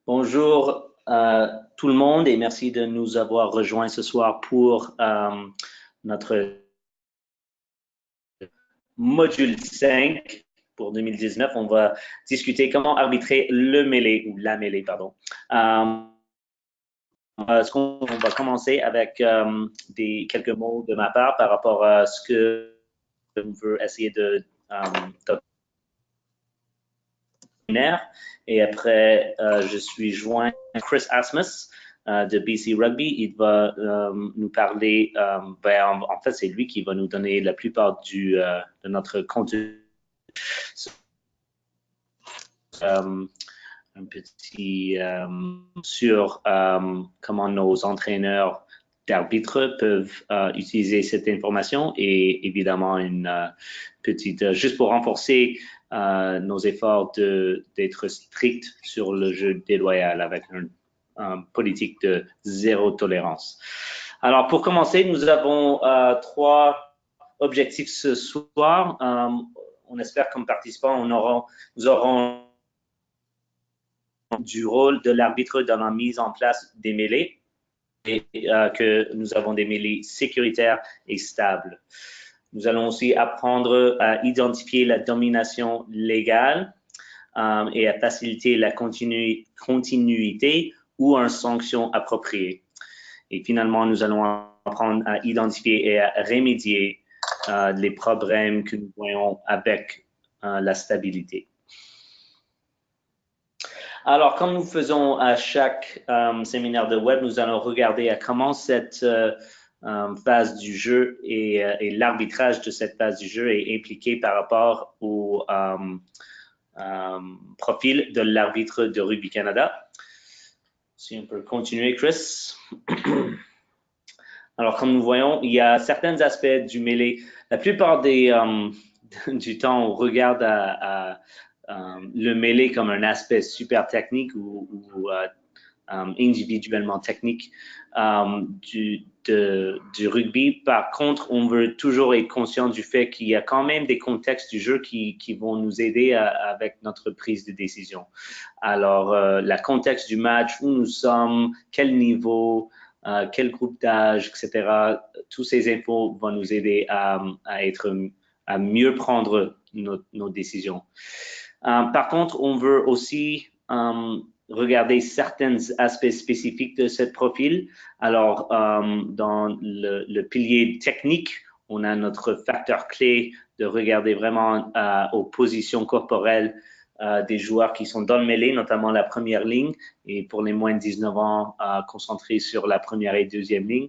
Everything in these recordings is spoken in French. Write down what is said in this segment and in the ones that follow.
Bonjour tout le monde et merci de nous avoir rejoints ce soir pour notre module 5 pour 2019. On va discuter comment arbitrer le mêlée ou la mêlée, pardon. On va commencer avec quelques mots de ma part par rapport à ce que on veut essayer de et après, je suis joint à Chris Asmus de BC Rugby. Il va nous parler, en fait, c'est lui qui va nous donner la plupart de notre contenu. Un petit sur comment nos entraîneurs d'arbitre peuvent utiliser cette information et évidemment une petite, juste pour renforcer nos efforts d'être strict sur le jeu déloyal avec une politique de zéro tolérance. Alors pour commencer, nous avons trois objectifs ce soir. On espère comme participants, nous aurons du rôle de l'arbitre dans la mise en place des mêlées et que nous avons des mêlées sécuritaires et stables. Nous allons aussi apprendre à identifier la domination légale et à faciliter la continuité ou une sanction appropriée. Et finalement, nous allons apprendre à identifier et à remédier les problèmes que nous voyons avec la stabilité. Alors, comme nous faisons à chaque séminaire de web, nous allons regarder à comment cette phase du jeu et l'arbitrage de cette phase du jeu est impliqué par rapport au profil de l'arbitre de Rugby Canada. Si on peut continuer, Chris. Alors, comme nous voyons, il y a certains aspects du mêlée. La plupart du temps, on regarde le mêlée comme un aspect super technique ou individuellement technique du rugby. Par contre, on veut toujours être conscient du fait qu'il y a quand même des contextes du jeu qui vont nous aider avec notre prise de décision. Alors, le contexte du match, où nous sommes, quel niveau, quel groupe d'âge, etc. Tous ces infos vont nous aider à mieux prendre nos décisions. Par contre, on veut aussi regarder certains aspects spécifiques de ce profil. Alors, dans le pilier technique, on a notre facteur clé de regarder vraiment aux positions corporelles des joueurs qui sont dans le mêlée, notamment la première ligne, et pour les moins de 19 ans, concentrés sur la première et deuxième ligne,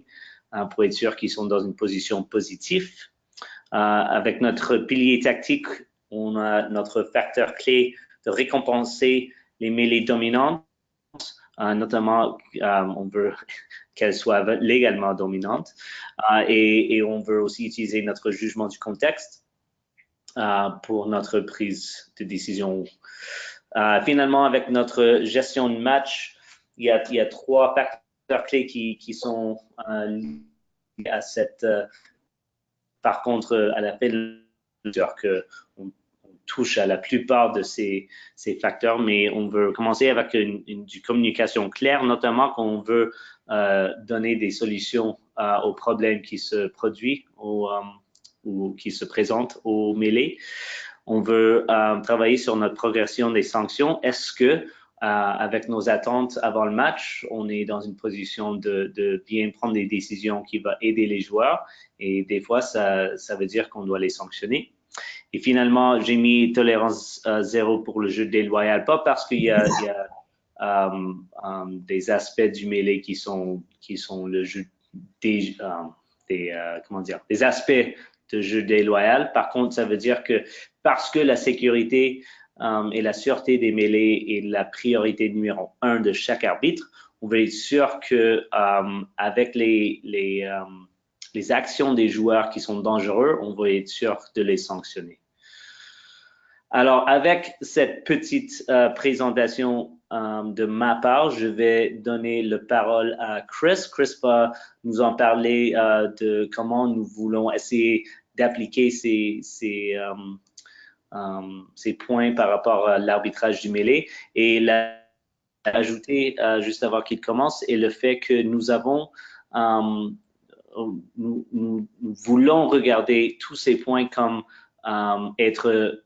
pour être sûr qu'ils sont dans une position positive. Avec notre pilier tactique, on a notre facteur clé de récompenser les mêlées dominantes, notamment on veut qu'elles soient légalement dominantes et on veut aussi utiliser notre jugement du contexte pour notre prise de décision. Finalement, avec notre gestion de match, il y a trois facteurs clés qui sont liés à cette par contre, à la fin qu'on touche à la plupart de ces facteurs, mais on veut commencer avec une communication claire, notamment qu'on veut donner des solutions aux problèmes qui se produisent ou qui se présentent au mêlée. On veut travailler sur notre progression des sanctions. Est-ce que avec nos attentes avant le match, on est dans une position de bien prendre des décisions qui vont aider les joueurs et des fois, ça veut dire qu'on doit les sanctionner. Et finalement, j'ai mis tolérance zéro pour le jeu déloyal, pas parce qu'il y a des aspects du mêlée qui sont le jeu des aspects de jeu déloyal. Par contre, ça veut dire que parce que la sécurité et la sûreté des mêlées est la priorité numéro 1 de chaque arbitre, on veut être sûr que avec les actions des joueurs qui sont dangereux, on va être sûr de les sanctionner. Alors, avec cette petite présentation de ma part, je vais donner la parole à Chris. Chris va nous en parler de comment nous voulons essayer d'appliquer ces points par rapport à l'arbitrage du mêlée. Et ajouter juste avant qu'il commence est le fait que nous avons, nous voulons regarder tous ces points comme être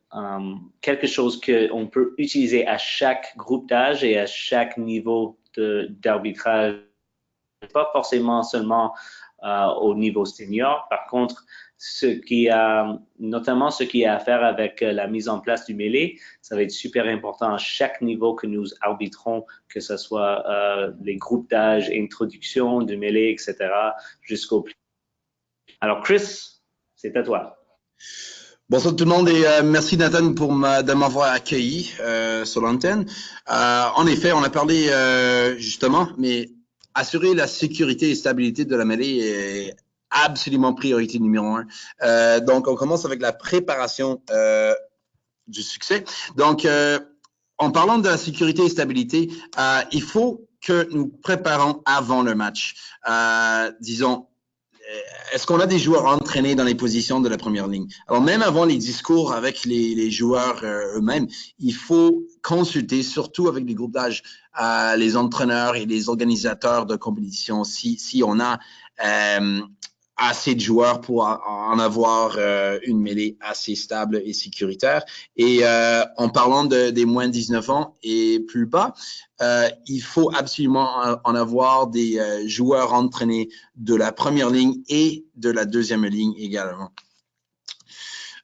quelque chose qu'on peut utiliser à chaque groupe d'âge et à chaque niveau d'arbitrage, pas forcément seulement au niveau senior. Par contre, notamment ce qui a à faire avec la mise en place du mêlée, ça va être super important à chaque niveau que nous arbitrons, que ce soit les groupes d'âge, introduction du mêlée, etc., jusqu'au plus. Alors, Chris, c'est à toi. Bonsoir tout le monde et merci Nathan de m'avoir accueilli sur l'antenne. En effet, on a parlé justement, mais assurer la sécurité et stabilité de la mêlée est absolument priorité numéro 1. Donc, on commence avec la préparation du succès. Donc, en parlant de la sécurité et stabilité, il faut que nous préparons avant le match. Disons, est-ce qu'on a des joueurs entraînés dans les positions de la première ligne? Alors, même avant les discours avec les joueurs eux-mêmes, il faut consulter, surtout avec les groupes d'âge, les entraîneurs et les organisateurs de compétition, si on a assez de joueurs pour en avoir une mêlée assez stable et sécuritaire. Et en parlant des moins de 19 ans et plus bas, il faut absolument en avoir des joueurs entraînés de la première ligne et de la deuxième ligne également.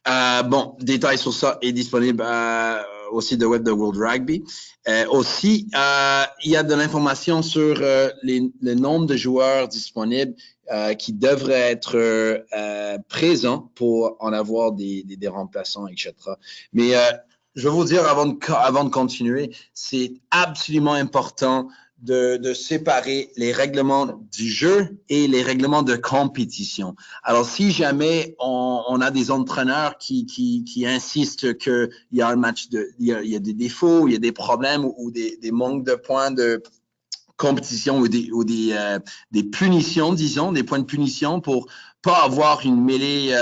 Bon, détails sur ça est disponible au site de web de World Rugby. Aussi, il y a de l'information sur le nombre de joueurs disponibles qui devraient être présents pour en avoir des remplaçants, etc. Mais je vais vous dire avant de continuer, c'est absolument important de séparer les règlements du jeu et les règlements de compétition. Alors, si jamais on a des entraîneurs qui insistent qu'il y a un match, il y a des défauts, il y a des problèmes ou des manques de points de compétition ou des punitions, disons, des points de punition pour pas avoir une mêlée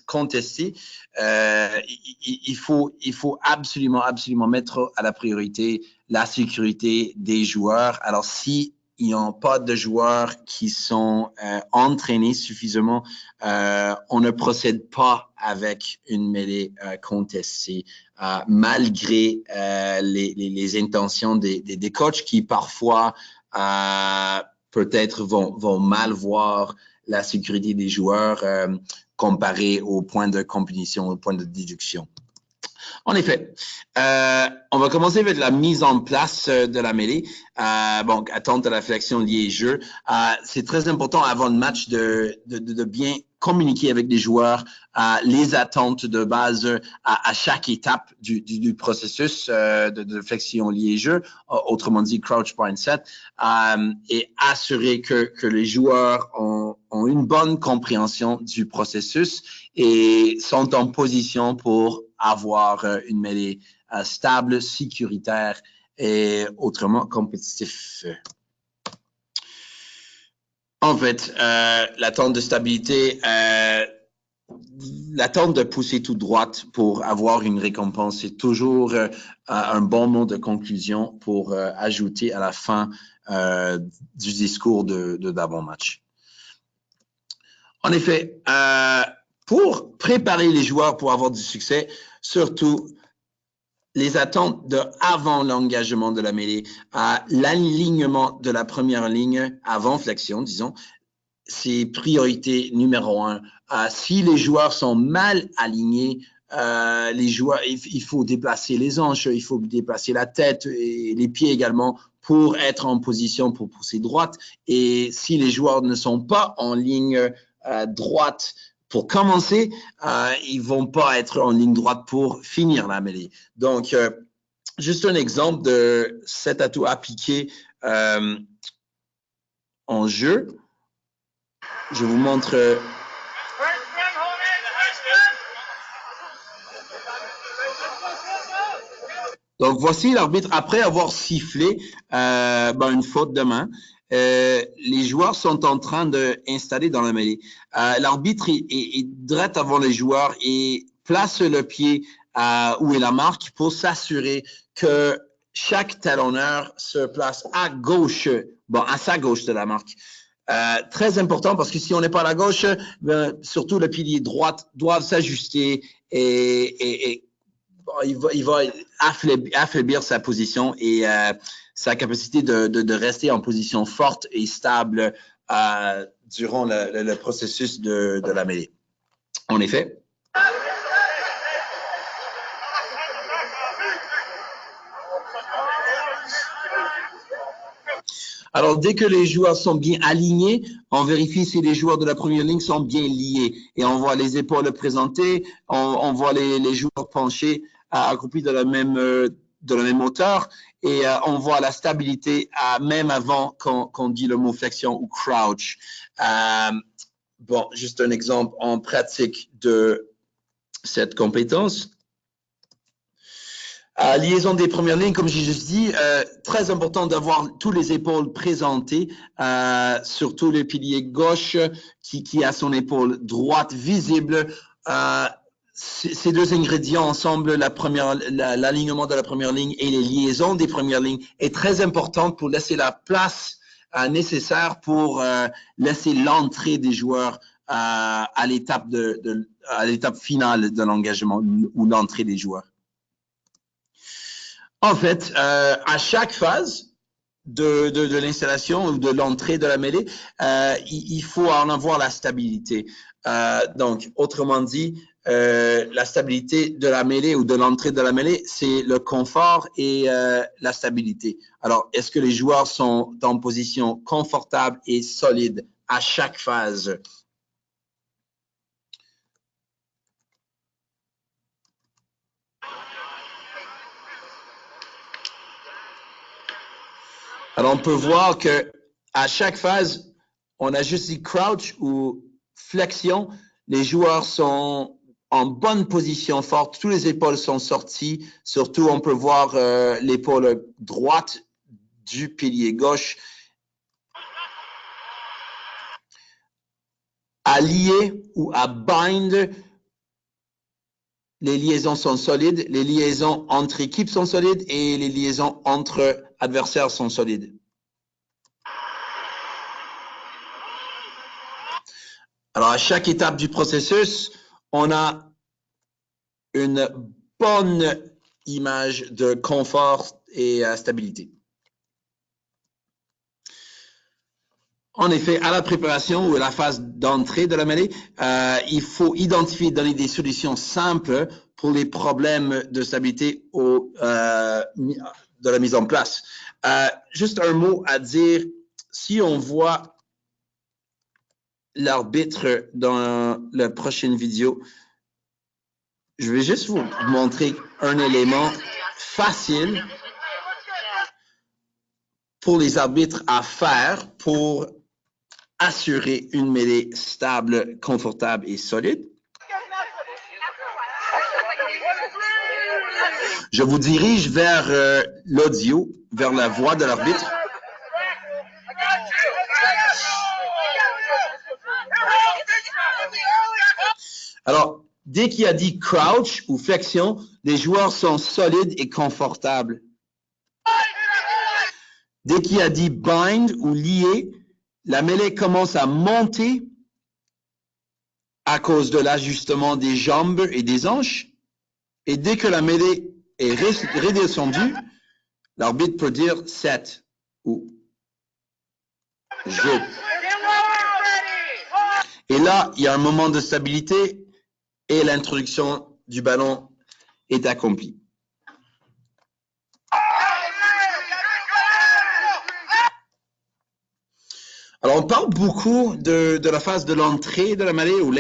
contestée, il faut absolument mettre à la priorité la sécurité des joueurs. Alors, si ils n'ont pas de joueurs qui sont entraînés suffisamment, on ne procède pas avec une mêlée contestée, malgré les intentions des coachs qui parfois peut-être vont mal voir la sécurité des joueurs comparé au point de compétition, au point de déduction. En effet, on va commencer avec la mise en place de la mêlée. Bon, attente à la flexion liée jeu. C'est très important avant le match de bien communiquer avec les joueurs les attentes de base à chaque étape du processus de flexion liée jeu, autrement dit crouch point set, et assurer que les joueurs ont une bonne compréhension du processus et sont en position pour avoir une mêlée stable, sécuritaire et autrement compétitif. En fait, l'attente de stabilité, l'attente de pousser tout droite pour avoir une récompense, c'est toujours un bon mot de conclusion pour ajouter à la fin du discours d'avant-match. En effet, pour préparer les joueurs pour avoir du succès, surtout les attentes de avant l'engagement de la mêlée, l'alignement de la première ligne avant flexion, disons, c'est priorité numéro 1. Si les joueurs sont mal alignés, les joueurs, il faut déplacer les hanches, il faut déplacer la tête et les pieds également pour être en position pour pousser droite. Et si les joueurs ne sont pas en ligne droite pour commencer, ils vont pas être en ligne droite pour finir la mêlée. Donc, juste un exemple de cet atout appliqué en jeu. Je vous montre. Donc, voici l'arbitre après avoir sifflé une faute de main. Les joueurs sont en train d'installer dans la mêlée. L'arbitre est direct avant les joueurs et place le pied où est la marque pour s'assurer que chaque talonneur se place à gauche, bon, à sa gauche de la marque. Très important parce que si on n'est pas à la gauche, surtout le pilier droit doit s'ajuster et bon, il va affaiblir sa position et sa capacité de rester en position forte et stable durant le processus de la mêlée. En effet. Alors, dès que les joueurs sont bien alignés, on vérifie si les joueurs de la première ligne sont bien liés. Et on voit les épaules présentées, on voit les joueurs penchés, accroupis de la même hauteur. Et on voit la stabilité même avant qu'on dit le mot flexion ou crouch. Bon, juste un exemple en pratique de cette compétence. Liaison des premières lignes, comme j'ai juste dit, très important d'avoir tous les épaules présentées, surtout le pilier gauche qui a son épaule droite visible. Ces deux ingrédients ensemble, l'alignement de la première ligne et les liaisons des premières lignes est très important pour laisser la place nécessaire pour laisser l'entrée des joueurs à l'étape finale de l'engagement ou l'entrée des joueurs. En fait, à chaque phase de l'installation ou de l'entrée de la mêlée, il faut en avoir la stabilité. Donc, autrement dit, la stabilité de la mêlée ou de l'entrée de la mêlée, c'est le confort et la stabilité. Alors, est-ce que les joueurs sont en position confortable et solide à chaque phase? Alors, on peut voir que à chaque phase, on a juste dit crouch ou flexion. Les joueurs sont en bonne position forte. Tous les épaules sont sorties. Surtout, on peut voir l'épaule droite du pilier gauche. À lier ou à bind, les liaisons sont solides. Les liaisons entre équipes sont solides et les liaisons entre adversaires sont solides. Alors, à chaque étape du processus, on a une bonne image de confort et stabilité. En effet, à la préparation ou à la phase d'entrée de la mêlée, il faut identifier et donner des solutions simples pour les problèmes de stabilité de la mise en place. Juste un mot à dire, si on voit l'arbitre dans la prochaine vidéo, je vais juste vous montrer un élément facile pour les arbitres à faire pour assurer une mêlée stable, confortable et solide. Je vous dirige vers l'audio, vers la voix de l'arbitre. Alors, dès qu'il a dit crouch ou flexion, les joueurs sont solides et confortables. Dès qu'il a dit bind ou lié, la mêlée commence à monter à cause de l'ajustement des jambes et des hanches. Et dès que la mêlée est redescendue, l'arbitre peut dire set ou jeu. Et là, il y a un moment de stabilité et l'introduction du ballon est accomplie. Alors, on parle beaucoup de la phase de l'entrée de la mêlée ou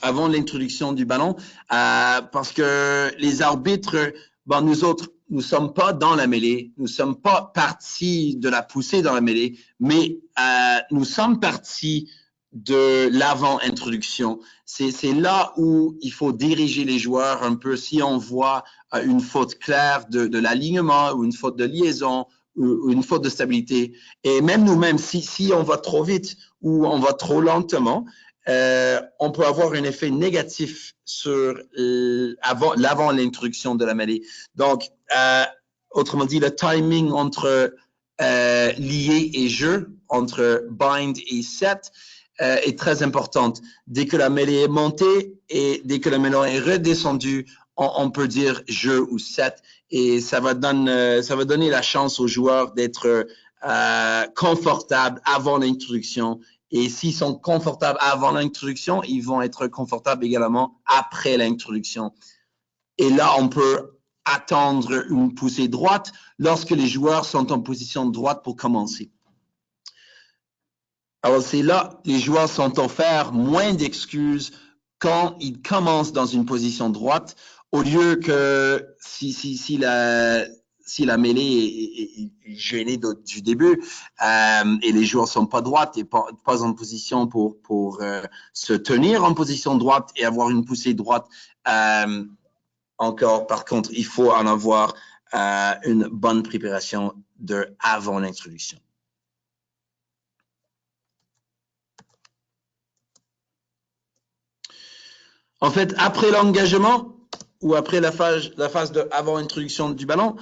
avant l'introduction du ballon parce que les arbitres, bon, nous autres, nous sommes pas dans la mêlée, nous sommes pas partis de la poussée dans la mêlée, mais nous sommes partis de l'avant-introduction. C'est là où il faut diriger les joueurs un peu si on voit une faute claire de l'alignement ou une faute de liaison ou une faute de stabilité. Et même nous-mêmes, si on va trop vite ou on va trop lentement, on peut avoir un effet négatif sur l'avant l'introduction de la mêlée. Donc, autrement dit, le timing entre lié et jeu, entre bind et set, est très importante. Dès que la mêlée est montée et dès que la mêlée est redescendue, on peut dire jeu ou set, et ça va donner la chance aux joueurs d'être confortables avant l'introduction. Et s'ils sont confortables avant l'introduction, ils vont être confortables également après l'introduction. Et là, on peut attendre une poussée droite lorsque les joueurs sont en position droite pour commencer. Alors, c'est là, les joueurs sont offerts moins d'excuses quand ils commencent dans une position droite, au lieu que si la mêlée est gênée du début et les joueurs sont pas droites et pas en position pour se tenir en position droite et avoir une poussée droite. Encore, par contre, il faut en avoir une bonne préparation avant l'introduction. En fait, après l'engagement ou après la phase avant introduction du ballon,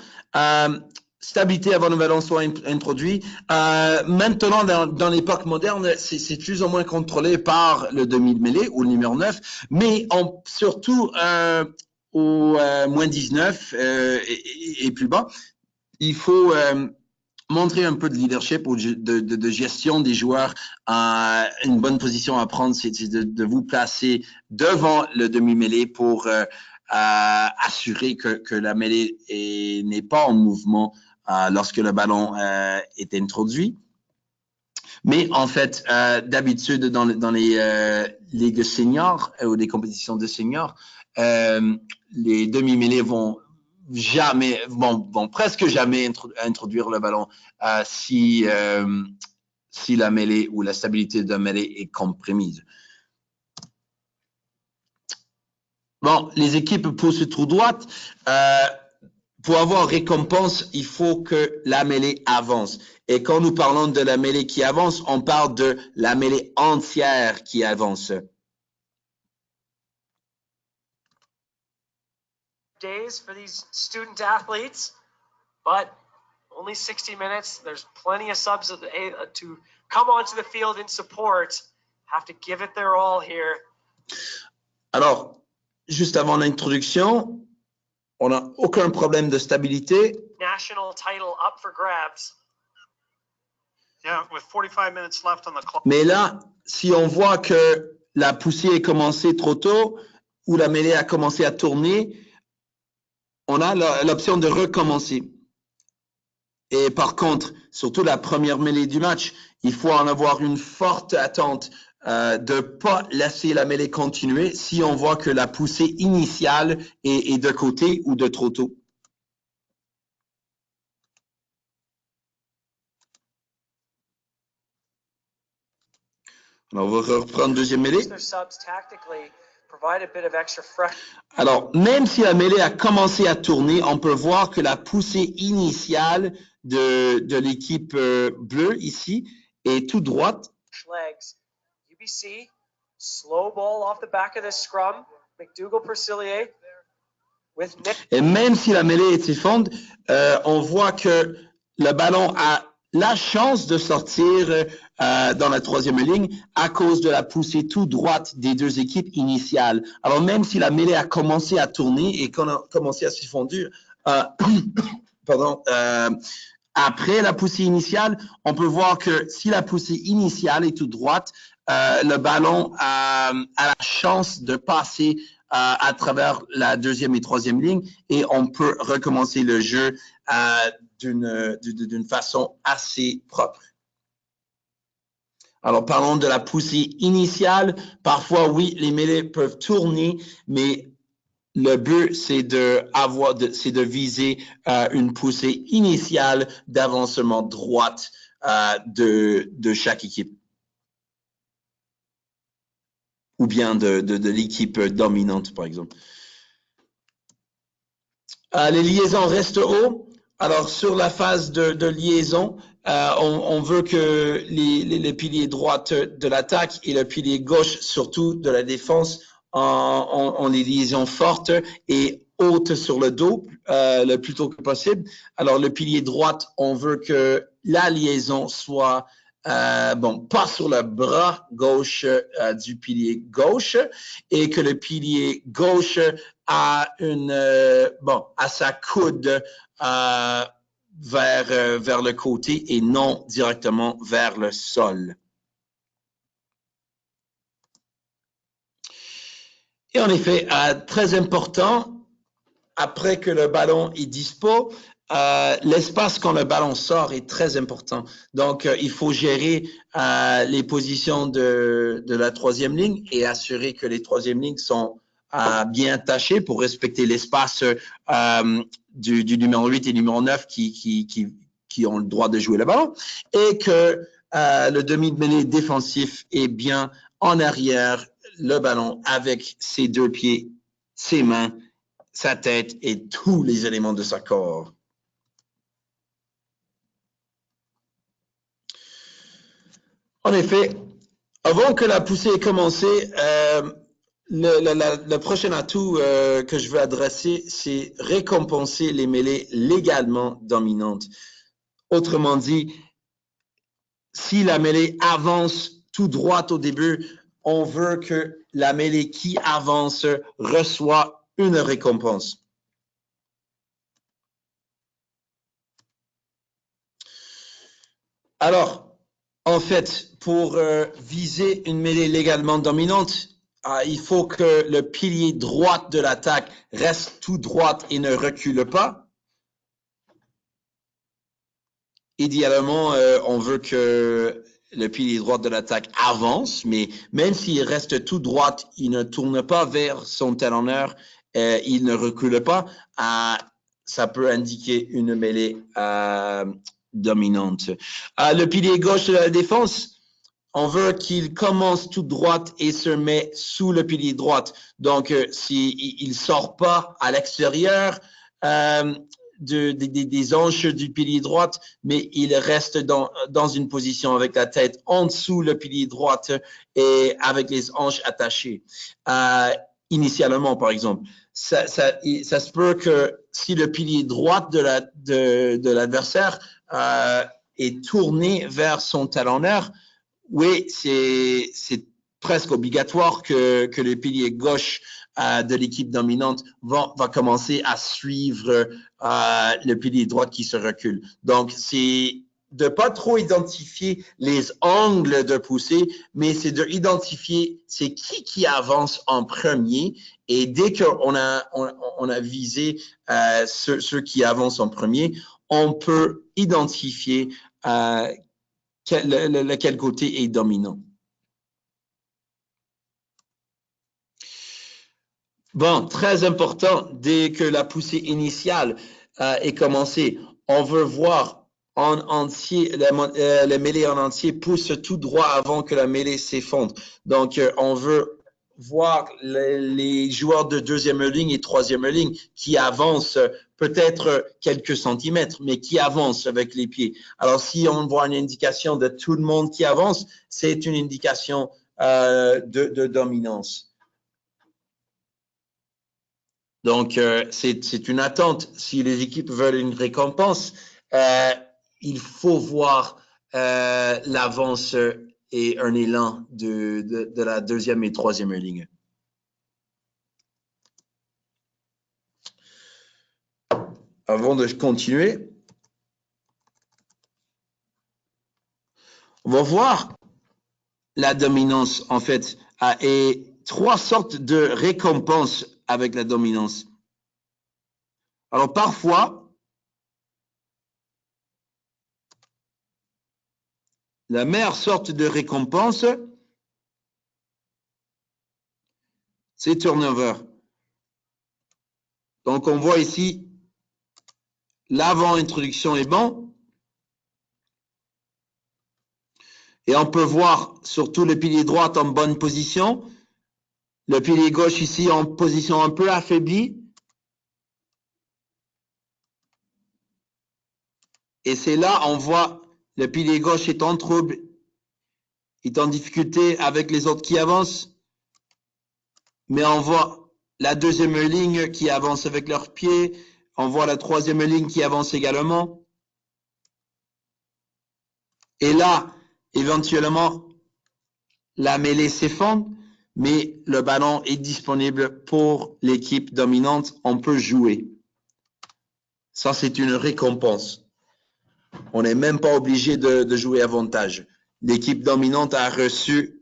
stabilité avant le ballon soit introduit. Maintenant, dans l'époque moderne, c'est plus ou moins contrôlé par le demi-mêlée ou le numéro 9, mais surtout au moins 19 et plus bas, il faut montrer un peu de leadership ou de gestion des joueurs. Une bonne position à prendre, c'est de vous placer devant le demi-mêlée pour assurer que la mêlée n'est pas en mouvement lorsque le ballon est introduit. Mais en fait, d'habitude, dans les ligues seniors ou les compétitions de seniors, les demi-mêlées vont presque jamais introduire le ballon si la mêlée ou la stabilité de la mêlée est compromise. Bon, les équipes poussent tout droite. Pour avoir récompense, il faut que la mêlée avance. Et quand nous parlons de la mêlée qui avance, on parle de la mêlée entière qui avance. Days for these student athletes, but only 60 minutes. There's plenty of subs to come onto the field in support. Have to give it their all here. Alors, juste avant l'introduction, on n'a aucun problème de stabilité. National title up for grabs. Yeah, with 45 minutes left on the clock. Mais là, si on voit que la poussée est commencée trop tôt ou la mêlée a commencé à tourner, on a l'option de recommencer. Et par contre, surtout la première mêlée du match, il faut en avoir une forte attente de ne pas laisser la mêlée continuer si on voit que la poussée initiale est de côté ou de trop tôt. Alors, on va reprendre deuxième mêlée. Alors, même si la mêlée a commencé à tourner, on peut voir que la poussée initiale de l'équipe bleue ici est tout droite. UBC, slow ball off the back of the scrum. McDougall-Persilier with Nick. Et même si la mêlée est féconde, on voit que le ballon a la chance de sortir dans la troisième ligne à cause de la poussée tout droite des deux équipes initiales. Alors même si la mêlée a commencé à tourner et qu'on a commencé à se fondre, après la poussée initiale, on peut voir que si la poussée initiale est tout droite, le ballon a la chance de passer à travers la deuxième et troisième ligne et on peut recommencer le jeu d'une façon assez propre. Alors, parlons de la poussée initiale. Parfois, oui, les mêlées peuvent tourner, mais le but, c'est de viser une poussée initiale d'avancement droite de chaque équipe. Ou bien de l'équipe dominante, par exemple. Les liaisons restent haut. Alors, sur la phase de liaison, on veut que les piliers droits de l'attaque et le pilier gauche, surtout de la défense, ont les liaisons fortes et haute sur le dos le plus tôt que possible. Alors, le pilier droit, on veut que la liaison soit pas sur le bras gauche du pilier gauche et que le pilier gauche a à sa coude vers le côté et non directement vers le sol. Et en effet, très important, après que le ballon est dispo, l'espace quand le ballon sort est très important. Donc, il faut gérer les positions de la troisième ligne et assurer que les troisièmes lignes sont bien attachées pour respecter l'espace du numéro 8 et numéro 9 qui ont le droit de jouer le ballon et que le demi-mêlée défensif est bien en arrière le ballon avec ses deux pieds, ses mains, sa tête et tous les éléments de son corps. En effet, avant que la poussée ait commencé, le prochain atout que je veux adresser, c'est récompenser les mêlées légalement dominantes. Autrement dit, si la mêlée avance tout droit au début, on veut que la mêlée qui avance reçoit une récompense. Alors, en fait, pour viser une mêlée légalement dominante, il faut que le pilier droit de l'attaque reste tout droit et ne recule pas. Idéalement, on veut que le pilier droit de l'attaque avance, mais même s'il reste tout droit, il ne tourne pas vers son talonneur, il ne recule pas, ça peut indiquer une mêlée dominante. Le pilier gauche de la défense, on veut qu'il commence tout droit et se met sous le pilier droit. Donc, s'il ne sort pas à l'extérieur, des hanches du pilier droit, mais il reste dans une position avec la tête en dessous le pilier droit et avec les hanches attachées. Initialement, par exemple, ça se peut que si le pilier droit de l'adversaire est tourné vers son talonneur, oui, c'est presque obligatoire que le pilier gauche de l'équipe dominante va commencer à suivre le pilier droit qui se recule. Donc, c'est de pas trop identifier les angles de poussée, mais c'est d'identifier c'est qui avance en premier. Et dès qu'on a visé ceux qui avancent en premier, on peut identifier quel côté est dominant. Bon, très important, dès que la poussée initiale est commencée, on veut voir en entier, la mêlée en entier pousse tout droit avant que la mêlée s'effondre. Donc, on veut voir les joueurs de deuxième ligne et troisième ligne qui avancent peut-être quelques centimètres, mais qui avancent avec les pieds. Alors, si on voit une indication de tout le monde qui avance, c'est une indication de dominance. Donc, c'est une attente. Si les équipes veulent une récompense, il faut voir l'avance et un élan de la deuxième et troisième ligne. Avant de continuer, on va voir la dominance, en fait, et trois sortes de récompenses avec la dominance. Alors, parfois, la meilleure sorte de récompense, c'est turnover. Donc, on voit ici, l'avant-introduction est bon. Et on peut voir surtout le pilier droit en bonne position. Le pilier gauche ici en position un peu affaiblie. Et c'est là, on voit le pilier gauche est en trouble, est en difficulté avec les autres qui avancent. Mais on voit la deuxième ligne qui avance avec leurs pieds. On voit la troisième ligne qui avance également. Et là, éventuellement, la mêlée s'effondre, mais le ballon est disponible pour l'équipe dominante. On peut jouer. Ça, c'est une récompense. On n'est même pas obligé de jouer avantage. L'équipe dominante a reçu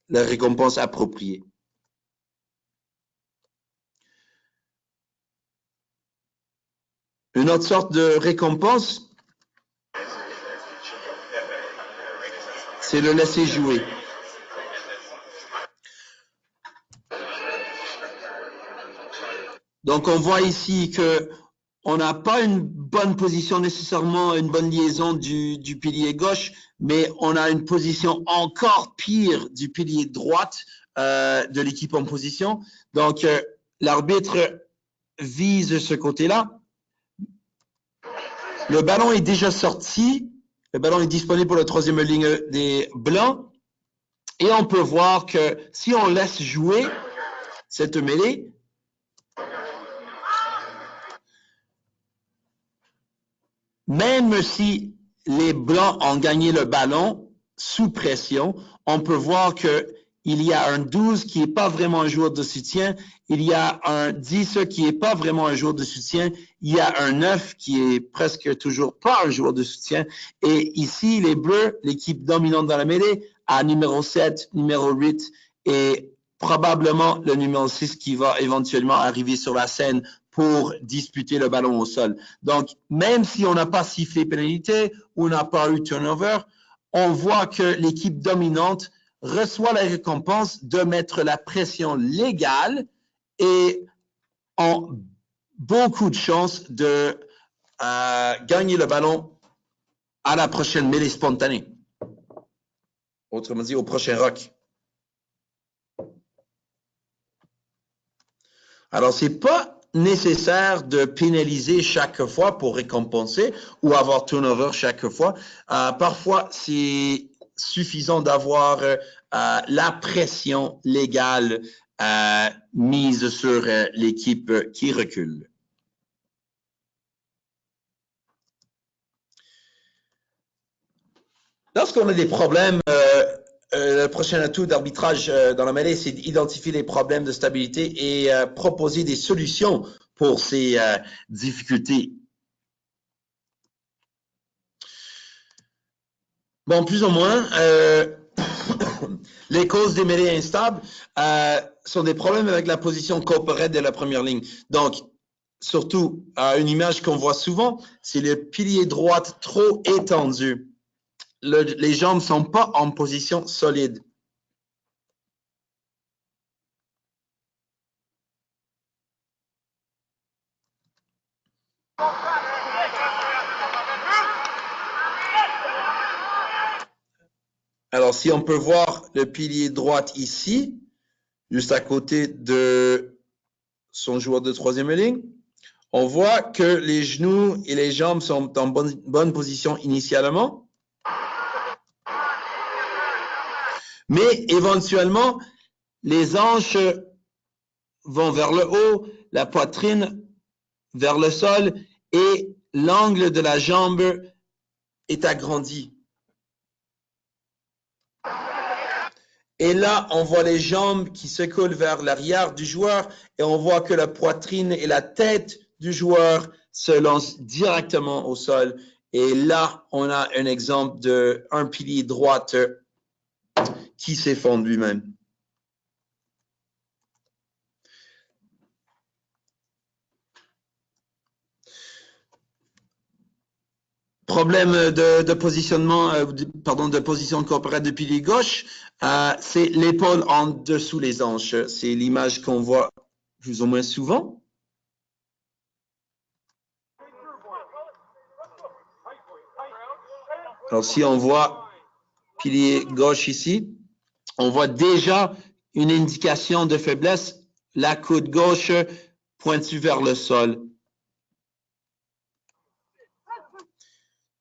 la récompense appropriée. Une autre sorte de récompense, c'est le laisser jouer. Donc, on voit ici que on n'a pas une bonne position nécessairement, une bonne liaison du pilier gauche, mais on a une position encore pire du pilier droite de l'équipe en position. Donc, l'arbitre vise ce côté-là. Le ballon est déjà sorti. Le ballon est disponible pour la troisième ligne des Blancs. Et on peut voir que si on laisse jouer cette mêlée, même si les Blancs ont gagné le ballon sous pression, on peut voir que il y a un 12 qui n'est pas vraiment un joueur de soutien, il y a un 10 qui n'est pas vraiment un joueur de soutien, il y a un 9 qui est presque toujours pas un joueur de soutien. Et ici, les Bleus, l'équipe dominante dans la mêlée, a numéro 7, numéro 8 et probablement le numéro 6 qui va éventuellement arriver sur la scène pour disputer le ballon au sol. Donc, même si on n'a pas sifflé pénalité ou on n'a pas eu turnover, on voit que l'équipe dominante reçoit la récompense de mettre la pression légale et ont beaucoup de chances de gagner le ballon à la prochaine mêlée spontanée. Autrement dit, au prochain rock. Alors, c'est pas nécessaire de pénaliser chaque fois pour récompenser ou avoir turnover chaque fois. Parfois, c'est suffisant d'avoir la pression légale mise sur l'équipe qui recule. Lorsqu'on a des problèmes, le prochain atout d'arbitrage dans la mêlée, c'est d'identifier les problèmes de stabilité et proposer des solutions pour ces difficultés. Bon, plus ou moins, les causes des mêlées instables sont des problèmes avec la position corporelle de la première ligne. Donc, surtout, une image qu'on voit souvent, c'est le pilier droit trop étendu. Les jambes ne sont pas en position solide. Alors, si on peut voir le pilier droit ici, juste à côté de son joueur de troisième ligne, on voit que les genoux et les jambes sont en bonne position initialement. Mais éventuellement, les hanches vont vers le haut, la poitrine vers le sol et l'angle de la jambe est agrandi. Et là, on voit les jambes qui se coulent vers l'arrière du joueur et on voit que la poitrine et la tête du joueur se lancent directement au sol. Et là, on a un exemple d'un pilier droit qui s'effondre lui-même. Problème de positionnement, de position corporelle de pilier gauche, c'est l'épaule en dessous les hanches. C'est l'image qu'on voit plus ou moins souvent. Alors, si on voit pilier gauche ici, on voit déjà une indication de faiblesse, la coude gauche pointue vers le sol.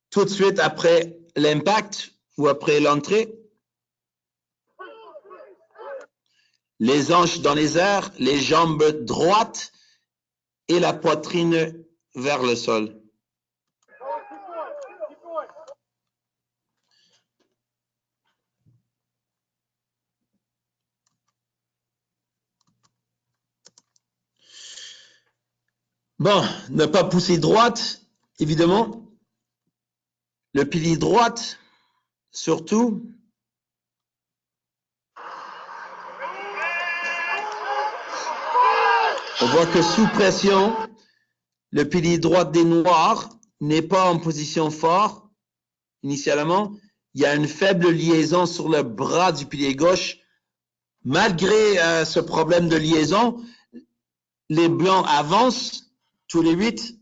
Tout de suite après l'impact ou après l'entrée, les hanches dans les airs, les jambes droites et la poitrine vers le sol. Bon, ne pas pousser droite, évidemment. Le pilier droite, surtout. On voit que sous pression, le pilier droit des Noirs n'est pas en position forte initialement. Il y a une faible liaison sur le bras du pilier gauche. Malgré ce problème de liaison, les Blancs avancent, tous les 8.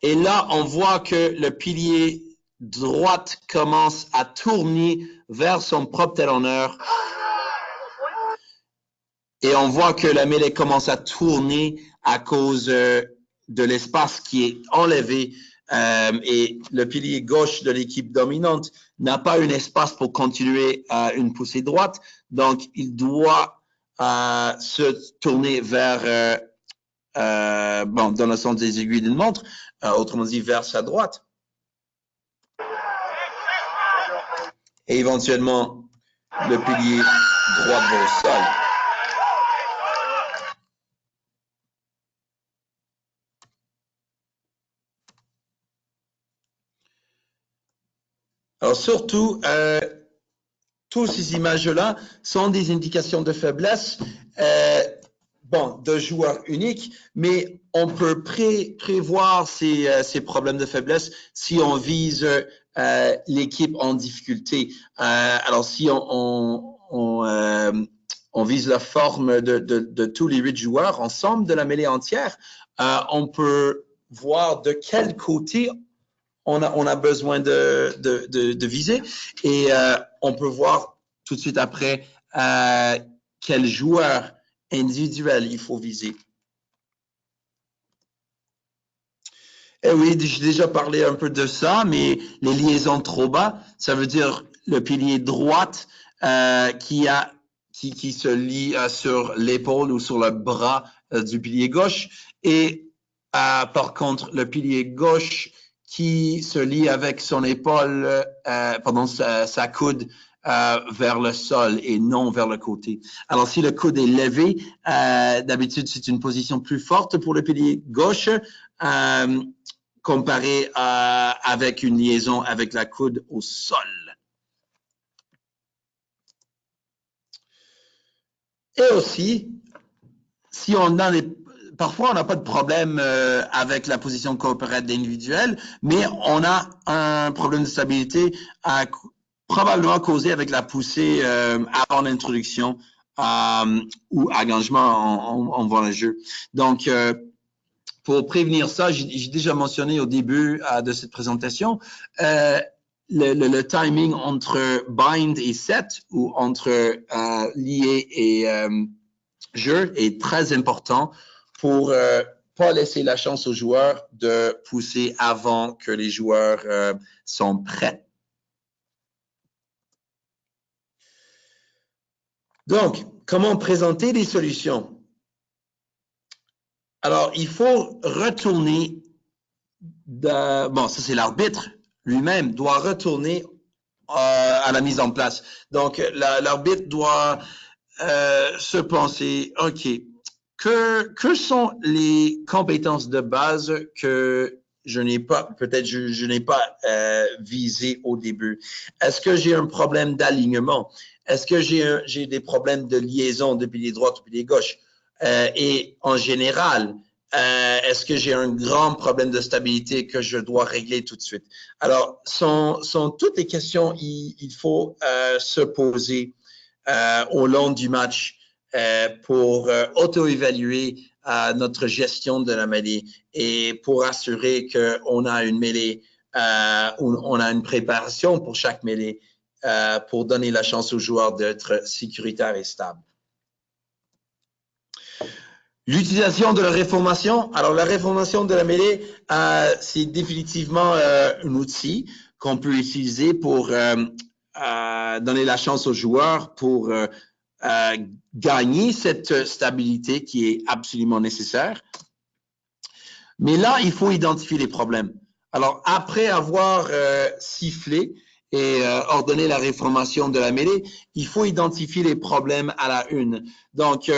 Et là, on voit que le pilier droite commence à tourner vers son propre talonneur. Et on voit que la mêlée commence à tourner à cause de l'espace qui est enlevé. Et le pilier gauche de l'équipe dominante n'a pas un espace pour continuer une poussée droite. Donc, il doit se tourner vers, dans le sens des aiguilles d'une montre, autrement dit vers sa droite. Et éventuellement, le pilier droit va au sol. Alors surtout, toutes ces images-là sont des indications de faiblesse, de joueurs uniques, mais on peut prévoir ces problèmes de faiblesse si on vise l'équipe en difficulté. Alors si on vise la forme de tous les 8 joueurs ensemble de la mêlée entière, on peut voir de quel côté on a besoin de viser et on peut voir tout de suite après quel joueur individuel il faut viser. Et oui, j'ai déjà parlé un peu de ça, mais les liaisons trop bas, ça veut dire le pilier droite qui se lie sur l'épaule ou sur le bras du pilier gauche et par contre le pilier gauche qui se lie avec son épaule, sa coude vers le sol et non vers le côté. Alors, si le coude est levé, d'habitude, c'est une position plus forte pour le pilier gauche, comparé avec une liaison avec la coude au sol. Et aussi, si on a parfois, on n'a pas de problème avec la position coopérate individuelle, mais on a un problème de stabilité probablement causé avec la poussée avant l'introduction ou engagement en voie de jeu. Donc, pour prévenir ça, j'ai déjà mentionné au début de cette présentation, le timing entre bind et set ou entre lié et jeu est très important pour pas laisser la chance aux joueurs de pousser avant que les joueurs sont prêts. Donc, comment présenter des solutions? Alors, il faut retourner, ça c'est l'arbitre lui-même, doit retourner à la mise en place. Donc, l'arbitre doit se penser, OK, que sont les compétences de base que je n'ai pas, peut-être je n'ai pas visé au début? Est-ce que j'ai un problème d'alignement? Est-ce que j'ai des problèmes de liaison de pilier droit ou pilier gauche? Et en général, est-ce que j'ai un grand problème de stabilité que je dois régler tout de suite? Alors, sont toutes les questions il faut se poser au long du match pour auto-évaluer notre gestion de la mêlée et pour assurer qu'on a une mêlée, on a une préparation pour chaque mêlée pour donner la chance aux joueurs d'être sécuritaires et stables. L'utilisation de la réformation. Alors, la réformation de la mêlée, c'est définitivement un outil qu'on peut utiliser pour donner la chance aux joueurs pour gagner cette stabilité qui est absolument nécessaire. Mais là, il faut identifier les problèmes. Alors, après avoir sifflé et ordonné la réformation de la mêlée, il faut identifier les problèmes à la une. Donc,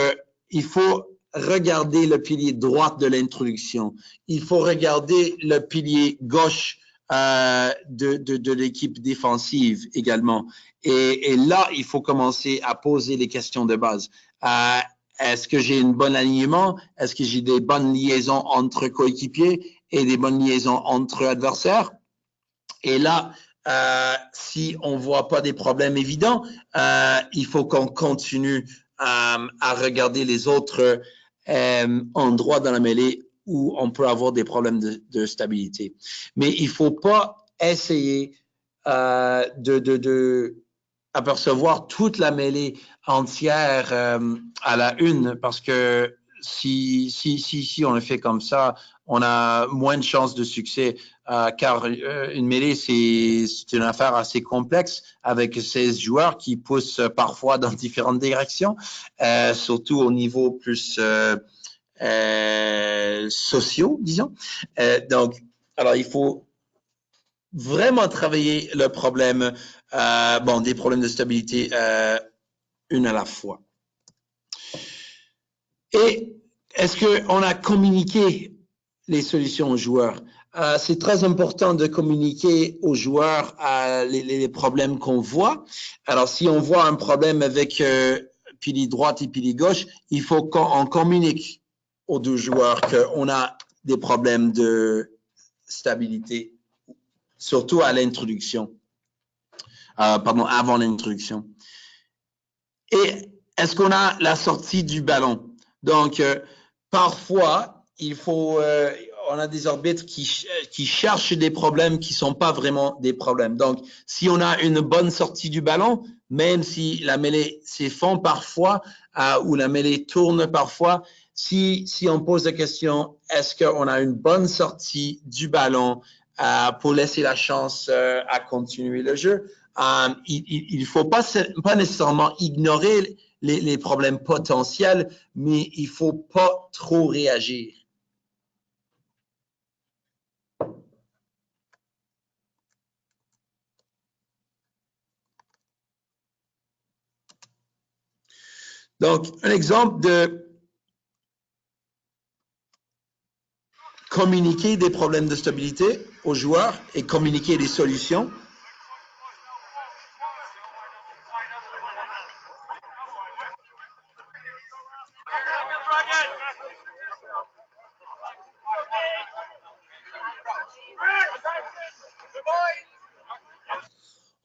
il faut regarder le pilier droit de l'introduction. Il faut regarder le pilier gauche de l'équipe défensive également. Et là, il faut commencer à poser les questions de base. Est-ce que j'ai un bon alignement? Est-ce que j'ai des bonnes liaisons entre coéquipiers et des bonnes liaisons entre adversaires? Et là, si on voit pas des problèmes évidents, il faut qu'on continue à regarder les autres endroits dans la mêlée où on peut avoir des problèmes de stabilité. Mais il faut pas essayer de apercevoir toute la mêlée entière à la une, parce que si on le fait comme ça, on a moins de chances de succès, car une mêlée, c'est une affaire assez complexe avec 16 joueurs qui poussent parfois dans différentes directions, surtout au niveau plus sociaux, disons. Donc, alors il faut vraiment travailler le problème, des problèmes de stabilité une à la fois. Et est-ce qu'on a communiqué les solutions aux joueurs? C'est très important de communiquer aux joueurs les problèmes qu'on voit. Alors, si on voit un problème avec pilier droite et pilier gauche, il faut qu'on communique aux deux joueurs qu'on a des problèmes de stabilité, surtout à l'introduction. Avant l'introduction. Et est-ce qu'on a la sortie du ballon? Donc, parfois, on a des arbitres qui cherchent des problèmes qui sont pas vraiment des problèmes. Donc, si on a une bonne sortie du ballon, même si la mêlée s'effondre parfois ou la mêlée tourne parfois, si on pose la question, est-ce qu'on a une bonne sortie du ballon pour laisser la chance à continuer le jeu? Il ne faut pas nécessairement ignorer les problèmes potentiels, mais il ne faut pas trop réagir. Donc, un exemple de communiquer des problèmes de stabilité aux joueurs et communiquer des solutions.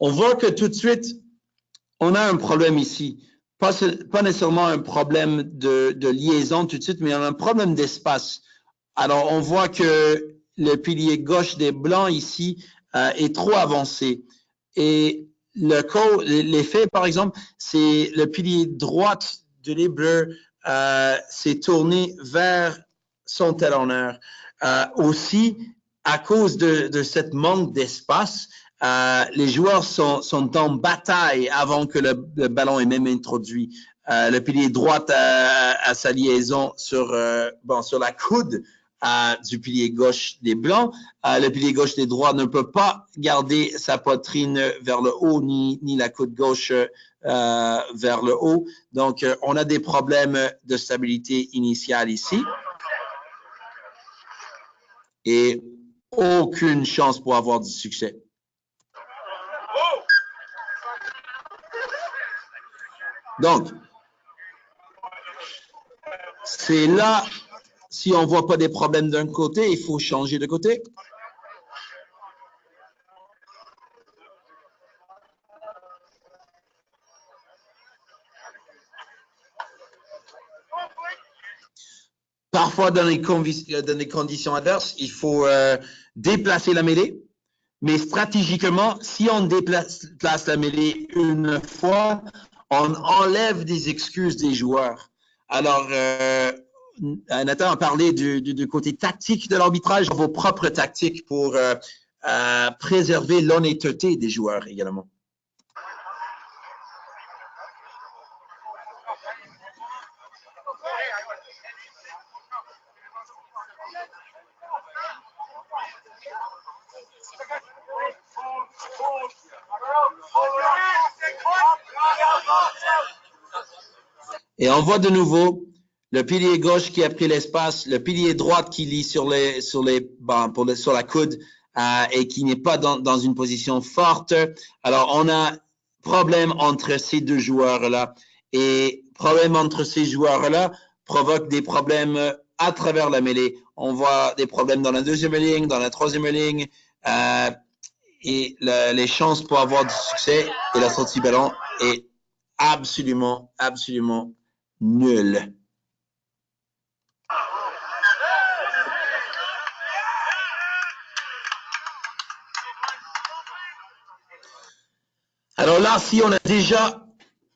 On voit que tout de suite, on a un problème ici. Pas nécessairement un problème de liaison tout de suite, mais on a un problème d'espace. Alors, on voit que le pilier gauche des Blancs ici est trop avancé. Et l'effet, par exemple, c'est le pilier droite de les Bleus s'est tourné vers son talonneur. Aussi, à cause de cette manque d'espace, les joueurs sont en bataille avant que le ballon est même introduit. Le pilier droite a sa liaison sur la coude du pilier gauche des Blancs. Le pilier gauche des Droits ne peut pas garder sa poitrine vers le haut ni la coude gauche vers le haut. Donc, on a des problèmes de stabilité initiale ici. Et aucune chance pour avoir du succès. Donc, c'est là, si on ne voit pas des problèmes d'un côté, il faut changer de côté. Parfois, dans les conditions adverses, il faut déplacer la mêlée. Mais stratégiquement, si on déplace la mêlée une fois, on enlève des excuses des joueurs. Alors, Nathan a parlé du côté tactique de l'arbitrage, vos propres tactiques pour préserver l'honnêteté des joueurs également. Et on voit de nouveau le pilier gauche qui a pris l'espace, le pilier droit qui lit sur la coude et qui n'est pas dans une position forte. Alors, on a problème entre ces deux joueurs-là. Et problème entre ces joueurs-là provoque des problèmes à travers la mêlée. On voit des problèmes dans la deuxième ligne, dans la troisième ligne. Et les chances pour avoir du succès et la sortie ballon est absolument nulle. Alors là, si on a déjà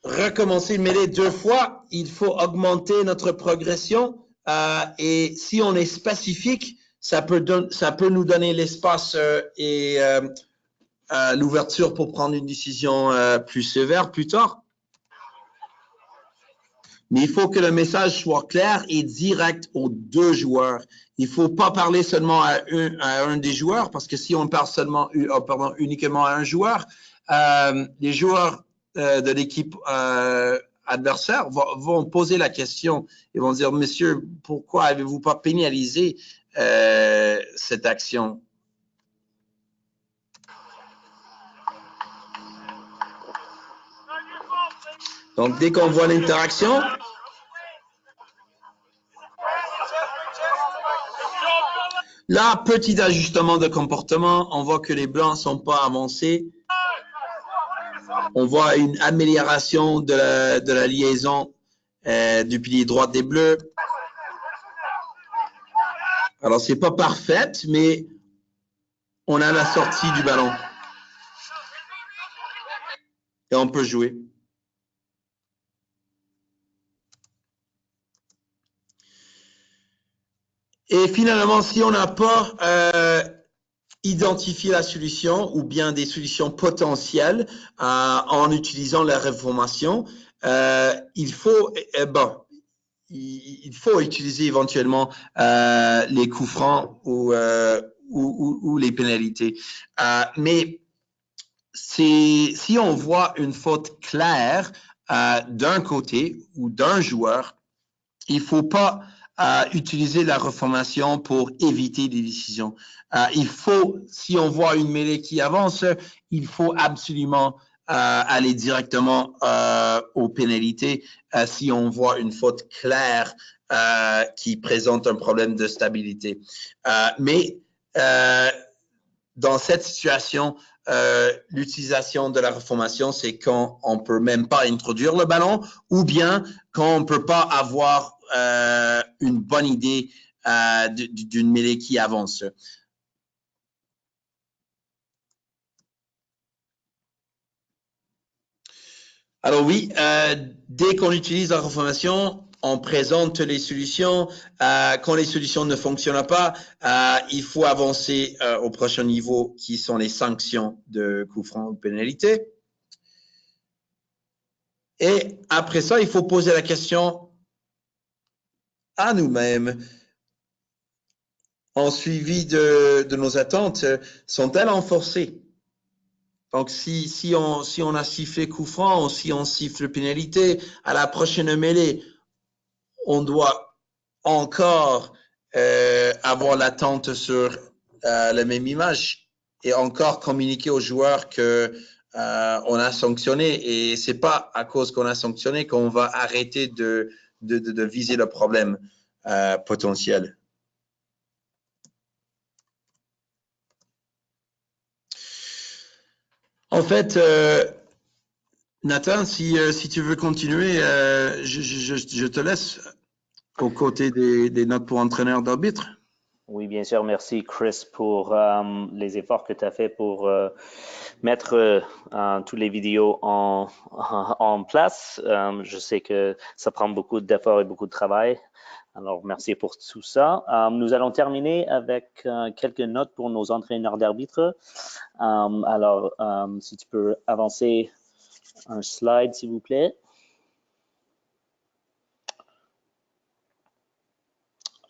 recommencé une mêlée 2 fois, il faut augmenter notre progression. Et si on est spécifique, ça peut nous donner l'espace et l'ouverture pour prendre une décision plus sévère plus tard. Mais il faut que le message soit clair et direct aux deux joueurs. Il ne faut pas parler seulement à un des joueurs, parce que si on parle uniquement à un joueur, les joueurs de l'équipe adversaire vont poser la question. Ils vont dire, monsieur, pourquoi avez-vous pas pénalisé cette action? Donc, dès qu'on voit l'interaction, là, petit ajustement de comportement, on voit que les blancs ne sont pas avancés. On voit une amélioration de la liaison du pilier droit des bleus. Alors, c'est pas parfait, mais on a la sortie du ballon. Et on peut jouer. Et finalement, si on n'a pas identifié la solution ou bien des solutions potentielles en utilisant la réformation, il faut utiliser éventuellement les coups francs ou les pénalités. Mais si on voit une faute claire d'un côté ou d'un joueur, il ne faut pas utiliser la reformation pour éviter des décisions. Il faut, si on voit une mêlée qui avance, il faut absolument aller directement aux pénalités si on voit une faute claire qui présente un problème de stabilité. Mais dans cette situation, l'utilisation de la reformation, c'est quand on ne peut même pas introduire le ballon ou bien quand on ne peut pas avoir une bonne idée d'une mêlée qui avance. Alors oui, dès qu'on utilise la reformation, on présente les solutions. Quand les solutions ne fonctionnent pas, il faut avancer au prochain niveau qui sont les sanctions de coups francs ou pénalités. Et après ça, il faut poser la question à nous-mêmes. En suivi de nos attentes, sont-elles renforcées? Donc, si on a sifflé coup franc ou si on siffle pénalité, à la prochaine mêlée, on doit encore avoir l'attente sur la même image et encore communiquer aux joueurs que on a sanctionné. Et c'est pas à cause qu'on a sanctionné qu'on va arrêter de viser le problème potentiel. En fait, Nathan, si tu veux continuer, je te laisse aux côtés des notes pour entraîneur d'arbitre. Oui, bien sûr. Merci, Chris, pour les efforts que tu as fait pour mettre toutes les vidéos en place. Je sais que ça prend beaucoup d'efforts et beaucoup de travail. Alors, merci pour tout ça. Nous allons terminer avec quelques notes pour nos entraîneurs d'arbitre. Alors, si tu peux avancer un slide, s'il vous plaît.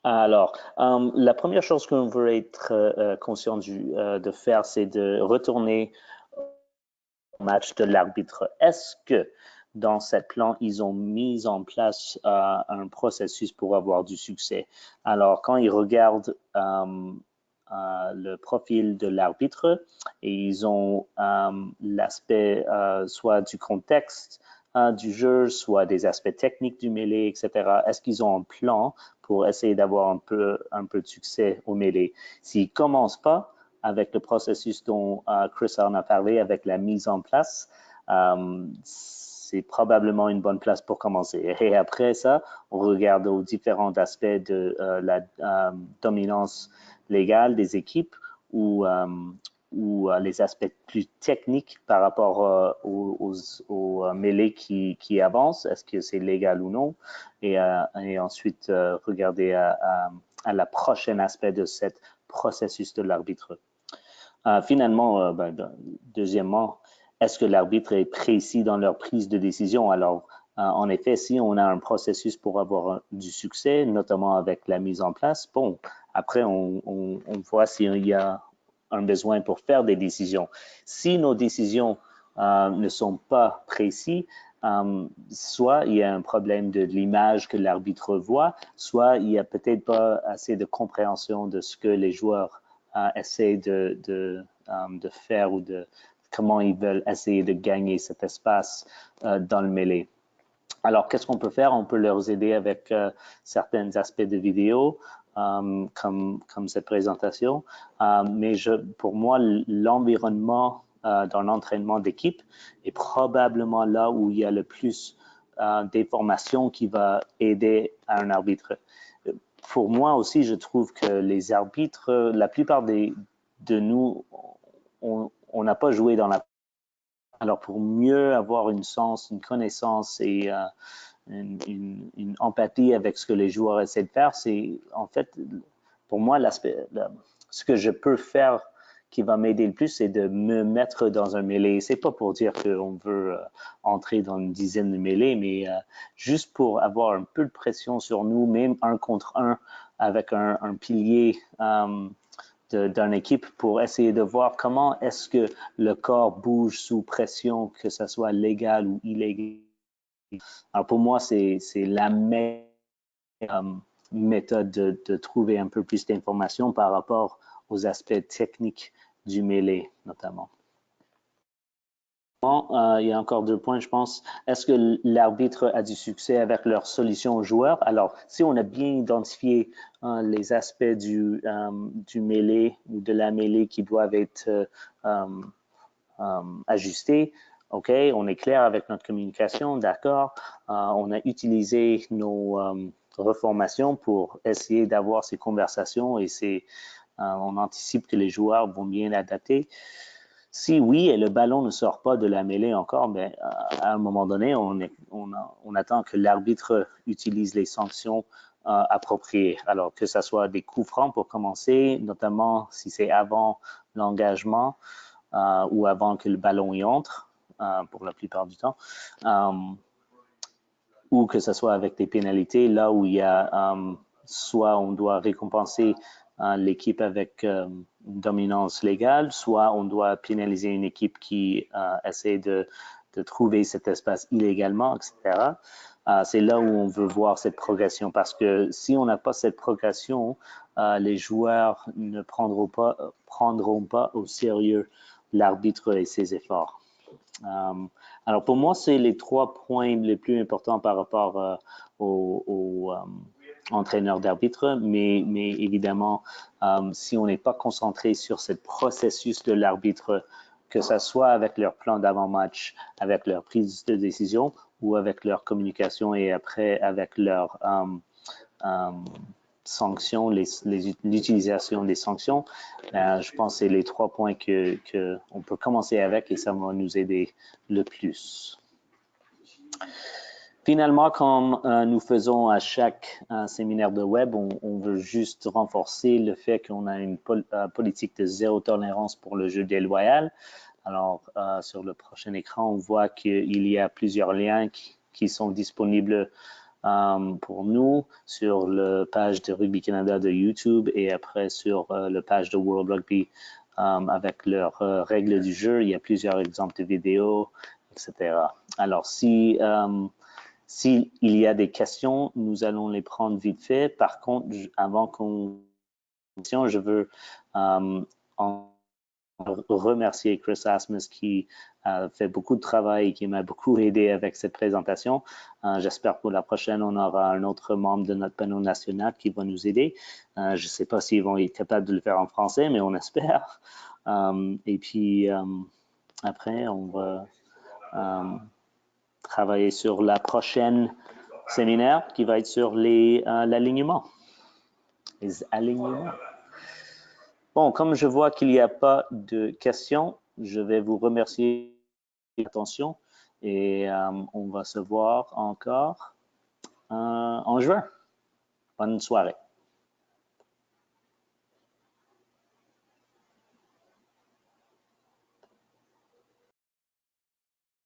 Alors, la première chose qu'on veut être conscient de faire, c'est de retourner au match de l'arbitre. Est-ce que dans cette plan, ils ont mis en place un processus pour avoir du succès. Alors, quand ils regardent le profil de l'arbitre et ils ont l'aspect soit du contexte du jeu, soit des aspects techniques du mêlée, etc. Est-ce qu'ils ont un plan pour essayer d'avoir un peu de succès au mêlée? S'ils ne commencent pas avec le processus dont Chris en a parlé, avec la mise en place, c'est probablement une bonne place pour commencer. Et après ça, on regarde aux différents aspects de la dominance légale des équipes ou les aspects plus techniques par rapport aux mêlées qui avancent. Est-ce que c'est légal ou non? Et ensuite, regarder à la prochaine aspect de ce processus de l'arbitre. Finalement, deuxièmement, est-ce que l'arbitre est précis dans leur prise de décision? Alors, en effet, si on a un processus pour avoir du succès, notamment avec la mise en place, bon, après, on voit s'il y a un besoin pour faire des décisions. Si nos décisions ne sont pas précises, soit il y a un problème de l'image que l'arbitre voit, soit il n'y a peut-être pas assez de compréhension de ce que les joueurs essaient de faire ou de comment ils veulent essayer de gagner cet espace dans le mêlée. Alors, qu'est-ce qu'on peut faire? On peut leur aider avec certains aspects de vidéo, comme cette présentation. Mais pour moi, l'environnement dans l'entraînement d'équipe est probablement là où il y a le plus d'informations qui va aider à un arbitre. Pour moi aussi, je trouve que les arbitres, la plupart de nous, on n'a pas joué dans la... Alors, pour mieux avoir une connaissance et une empathie avec ce que les joueurs essaient de faire, c'est en fait, pour moi, ce que je peux faire qui va m'aider le plus, c'est de me mettre dans un mêlée. C'est pas pour dire qu'on veut entrer dans une dizaine de mêlées, mais juste pour avoir un peu de pression sur nous, même 1 contre 1 avec un pilier d'une équipe pour essayer de voir comment est-ce que le corps bouge sous pression, que ce soit légal ou illégal. Alors pour moi, c'est la meilleure méthode de trouver un peu plus d'informations par rapport aux aspects techniques du mêlée, notamment. Il y a encore 2 points, je pense. Est-ce que l'arbitre a du succès avec leur solution aux joueurs? Alors, si on a bien identifié les aspects du mêlée ou de la mêlée qui doivent être ajustés, OK, on est clair avec notre communication, d'accord. On a utilisé nos reformations pour essayer d'avoir ces conversations et on anticipe que les joueurs vont bien l'adapter. Si oui, et le ballon ne sort pas de la mêlée encore, mais à un moment donné, on attend que l'arbitre utilise les sanctions appropriées. Alors que ce soit des coups francs pour commencer, notamment si c'est avant l'engagement ou avant que le ballon y entre, pour la plupart du temps, ou que ce soit avec des pénalités, là où il y a soit on doit récompenser l'équipe avec une dominance légale, soit on doit pénaliser une équipe qui essaie de trouver cet espace illégalement, etc. C'est là où on veut voir cette progression parce que si on n'a pas cette progression, les joueurs ne prendront pas au sérieux l'arbitre et ses efforts. Alors pour moi, c'est les 3 points les plus importants par rapport aux entraîneurs d'arbitre, mais évidemment, si on n'est pas concentré sur ce processus de l'arbitre, que ce soit avec leur plan d'avant-match, avec leur prise de décision ou avec leur communication et après avec leur sanctions, l'utilisation des sanctions, je pense que c'est les 3 points qu'on peut commencer avec et ça va nous aider le plus. Finalement, comme nous faisons à chaque séminaire de web, on veut juste renforcer le fait qu'on a une politique de 0 tolérance pour le jeu déloyal. Alors, sur le prochain écran, on voit qu'il y a plusieurs liens qui sont disponibles pour nous sur la page de Rugby Canada de YouTube et après sur la page de World Rugby avec leurs règles du jeu. Il y a plusieurs exemples de vidéos, etc. Alors, s'il y a des questions, nous allons les prendre vite fait. Par contre, avant qu'on je veux remercier Chris Asmus qui a fait beaucoup de travail et qui m'a beaucoup aidé avec cette présentation. J'espère que pour la prochaine, on aura un autre membre de notre panel national qui va nous aider. Je ne sais pas s'ils vont être capables de le faire en français, mais on espère. Et puis, après, on va travailler sur la prochaine séminaire qui va être sur l'alignement. Les alignements. Bon, comme je vois qu'il n'y a pas de questions, je vais vous remercier de l'attention et on va se voir encore en juin. Bonne soirée.